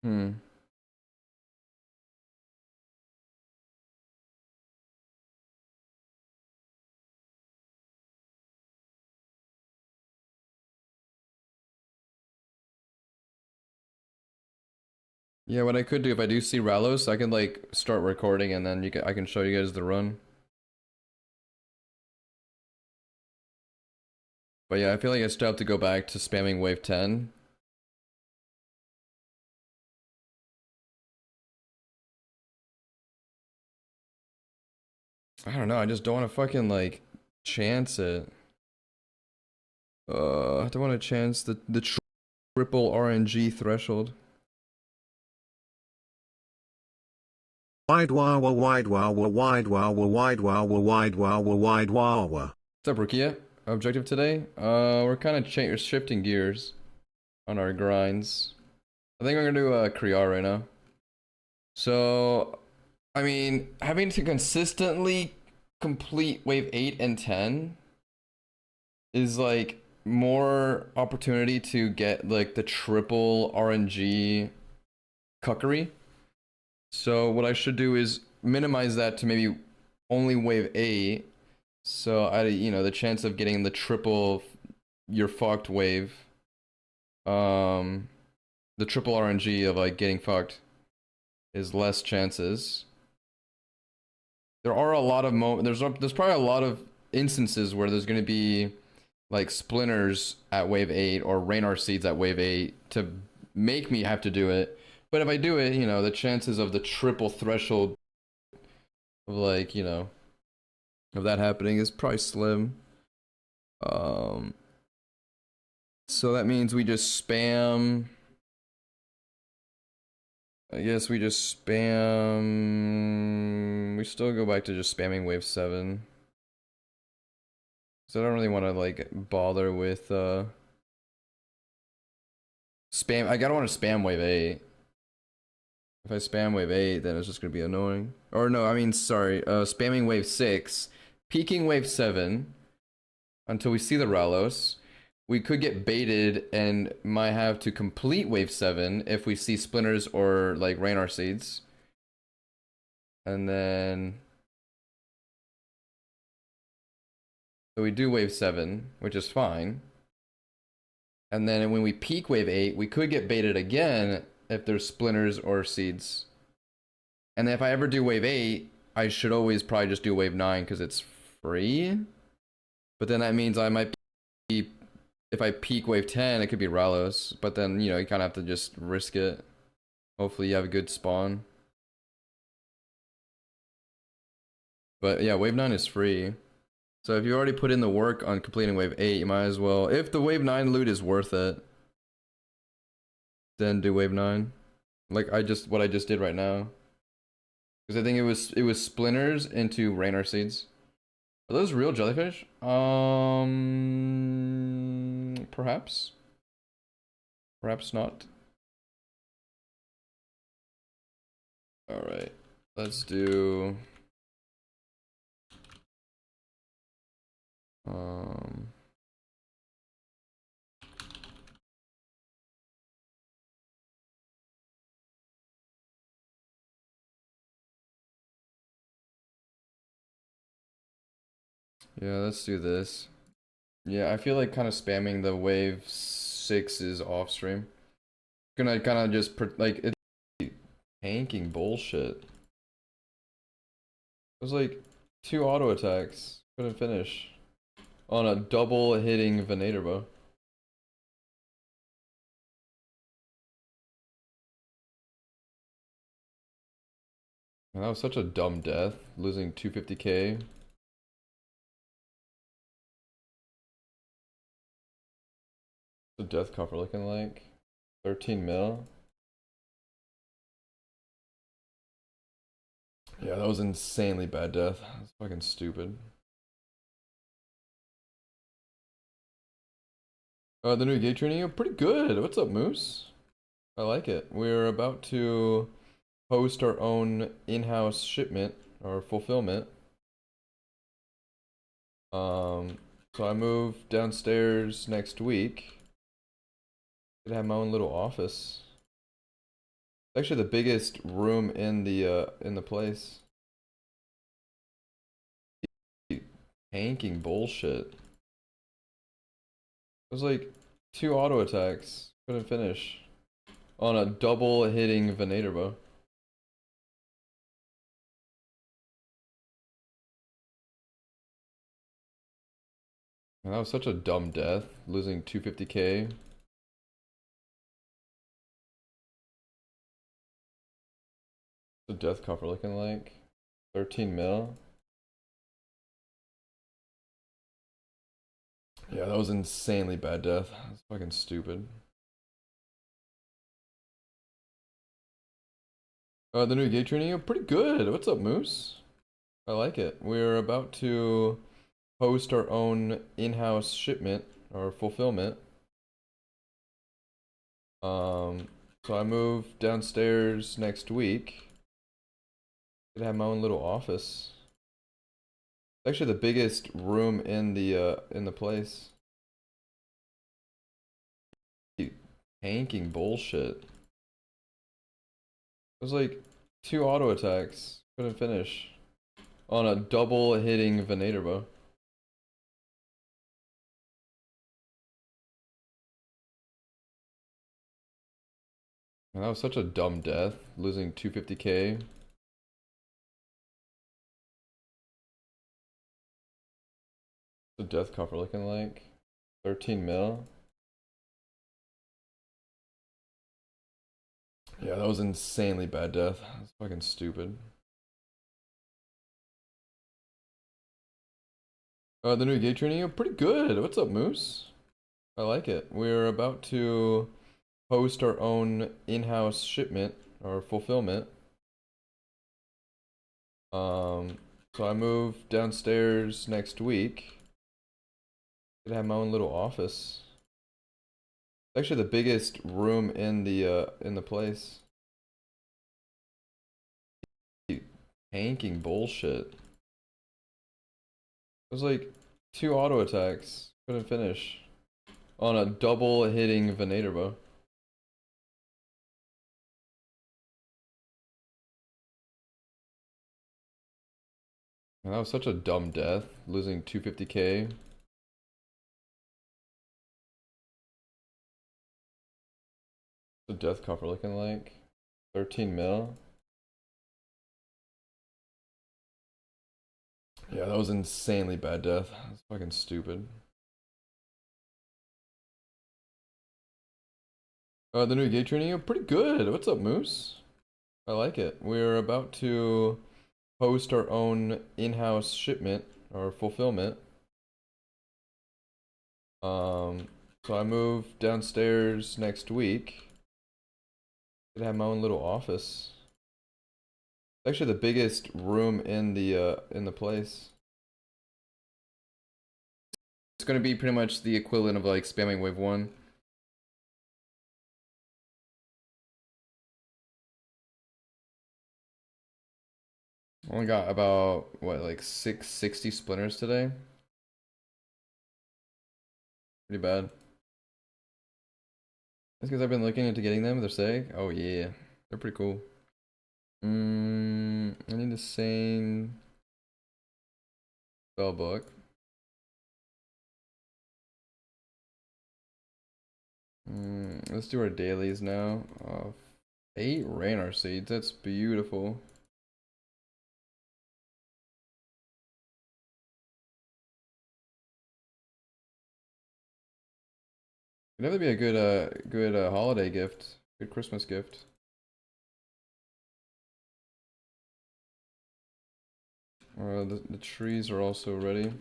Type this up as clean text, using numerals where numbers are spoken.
Hmm. Yeah, what I could do if I do see Ralos, I can like start recording and then I can show you guys the run. But yeah, I feel like I still have to go back to spamming wave 10. I don't know, I just don't want to fucking like chance it. I don't want to chance the triple RNG threshold. Wide wow wide wow wide wow wide wow wide wow wide wow. What's up, Rukia? Objective today? We're kind of shifting gears on our grinds. I think we're gonna do Kriar right now. So, I mean, having to consistently complete wave 8 and 10 is like more opportunity to get like the triple RNG cuckery. So what I should do is minimize that to maybe only wave 8. So the chance of getting the triple you're fucked wave, um the triple RNG of like getting fucked is less chances. There are a lot of there's probably a lot of instances where there's going to be like splinters at wave 8 or Raynor seeds at wave 8 to make me have to do it. But if I do it, the chances of the triple threshold of like, of that happening is probably slim. Um so that means we just spam. I guess we just spam. We still go back to just spamming wave 7. So I don't really want to like bother with spam. I gotta want to spam wave 8. If I spam wave 8, then it's just gonna be annoying. Or no, I mean sorry, spamming wave 6, peaking wave 7 until we see the Ralos. We could get baited and might have to complete wave 7 if we see splinters or like Raynor seeds. And then so we do wave 7, which is fine. And then when we peak wave 8, we could get baited again if there's splinters or seeds. And then if I ever do wave 8, I should always probably just do wave 9 because it's free. But then that means I might be, if I peak wave 10, it could be Ralos. But then, you kind of have to just risk it. Hopefully you have a good spawn. But yeah, wave 9 is free. So if you already put in the work on completing wave 8, you might as well, if the wave 9 loot is worth it, then do wave 9. Like what I just did right now. Because I think it was splinters into Raynor seeds. Are those real jellyfish? Perhaps. Perhaps not. All right. Let's do um yeah, let's do this. Yeah, I feel like kind of spamming the wave 6 is off stream. Gonna kind of just like it's tanking bullshit. It was like 2 auto attacks. Couldn't finish on a double hitting Venator bow. Man, that was such a dumb death, losing 250k. The death cover looking like 13 mil. Yeah, that was insanely bad death. That's fucking stupid. The new gate training, pretty good. What's up, Moose? I like it. We're about to host our own in-house shipment or fulfillment. Um, so I move downstairs next week. Gonna have my own little office. Actually, the biggest room in the place. Tanking bullshit. It was like 2 auto attacks. Couldn't finish. On a double hitting Venator bow. Man, that was such a dumb death. Losing 250k. The death cover looking like 13 mil. Yeah, that was insanely bad death. That's fucking stupid. The new gate training, pretty good. What's up, Moose? I like it. We're about to host our own in-house shipment or fulfillment. So I move downstairs next week. Gonna have my own little office. It's actually the biggest room in the place. Tanking bullshit. It was like 2 auto attacks. Couldn't finish. On a double hitting Venator bow. Man, that was such a dumb death. Losing 250k. The death cover looking like 13 mil. Yeah, that was insanely bad death. That's fucking stupid. The new gate training, pretty good. What's up, Moose? I like it. We're about to host our own in-house shipment or fulfillment. So I move downstairs next week. Gonna have my own little office. It's actually the biggest room in the place. Tanking bullshit. It was like 2 auto attacks. Couldn't finish. On a double hitting Venator bow. Man, that was such a dumb death. Losing 250k. The death cover looking like 13 mil. Yeah, that was insanely bad death. That's fucking stupid. The new gate training, pretty good. What's up, Moose? I like it. We're about to host our own in-house shipment or fulfillment. So I move downstairs next week. Gonna have my own little office. It's actually the biggest room in the place. It's gonna be pretty much the equivalent of like spamming wave 1. Only got about what, like 660 splinters today. Pretty bad. That's because I've been looking into getting them. They're sick. Oh yeah, they're pretty cool. I need the same spell book. Let's do our dailies now. 8 Raynar seeds. That's beautiful. Could definitely be a good holiday gift. Good Christmas gift. The trees are also ready.